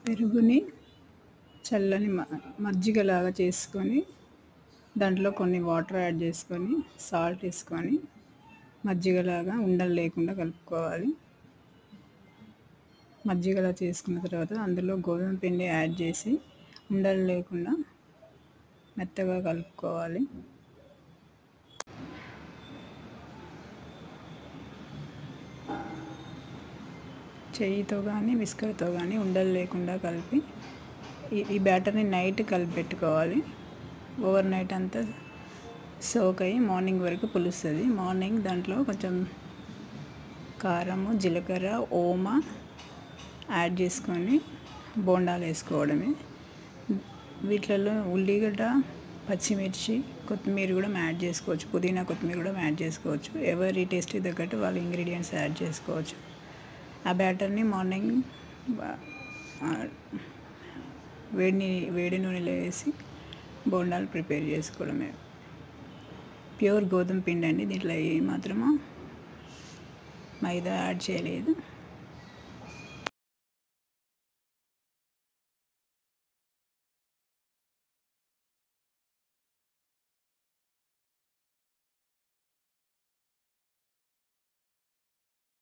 పెరుగుని చల్లని మజ్జిగలాగా చేసుకొని దాంట్లో కొన్ని వాటర్ యాడ్ చేసుకొని సాల్ట్ వేసుకొని మజ్జిగలాగా ఉండలు లేకుండా కలుపుకోవాలి. మజ్జిగలా చేసుకున్న తర్వాత అందులో గోధుమ పిండి యాడ్ చేసి ఉండలు లేకుండా మెత్తగా కలుపుకోవాలి. చెయ్యితో కానీ విస్కర్తో కానీ ఉండలు లేకుండా కలిపి ఈ బ్యాటర్ని నైట్ కలిపి పెట్టుకోవాలి. ఓవర్ నైట్ అంతా సోక్ అయ్యి మార్నింగ్ వరకు పులుస్తుంది. మార్నింగ్ దాంట్లో కొంచెం కారము, జీలకర్ర, ఓమ యాడ్ చేసుకొని బోండాలు వేసుకోవడమే. వీటిలలో ఉల్లిగడ్డ, పచ్చిమిర్చి, కొత్తిమీర కూడా యాడ్ చేసుకోవచ్చు. పుదీనా, కొత్తిమీర కూడా యాడ్ చేసుకోవచ్చు. ఎవరి టేస్ట్కి తగ్గట్టు వాళ్ళ ఇంగ్రీడియంట్స్ యాడ్ చేసుకోవచ్చు. ఆ బ్యాటర్ని మార్నింగ్ వేడి నూనెలో వేసి బోండాలు ప్రిపేర్ చేసుకోవడమే. ప్యూర్ గోధుమ పిండి అండి. దీంట్లో ఏమాత్రమో మైదా యాడ్ చేయలేదు.